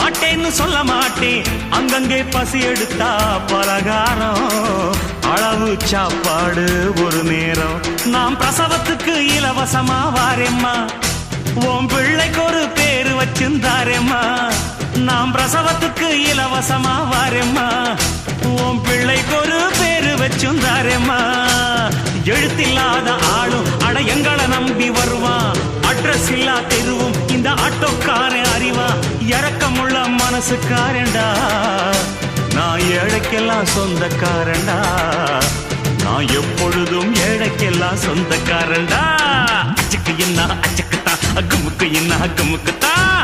மாட்டேன்னு சொல்ல மாட்டேன். அங்கங்கே பசி எடுத்தா பலகாரம், அளவு சாப்பாடு ஒரு நேரம். நாம் பிரசவத்துக்கு இலவசமா வாரேம்மா, உன் பிள்ளைக்கு ஒரு பேரு வச்சிருந்தாரேம்மா. நாம் பிரசவத்துக்கு இலவசமா வாரேம்மா, உன் பிள்ளைக்கு ஒரு பேரு வச்சிருந்தாரேம்மா. எழுத்தில்லாத ஆளும் அட எங்களை நம்பி வருவான், அட்ரஸ் இல்லா தெருவும் இந்த ஆட்டோக்காரன் அறிவா. இறக்கமுள்ள மனசுக்காரண்டா, நான் ஏழைக்கெல்லாம் சொந்தக்காரண்டா, நான் எப்பொழுதும் ஏழைக்கெல்லாம் சொந்தக்காரண்டா. அச்சுக்கு என்ன அச்சுக்குத்தான், அக்குமுக்கு என்ன அக்குமுக்குத்தான்.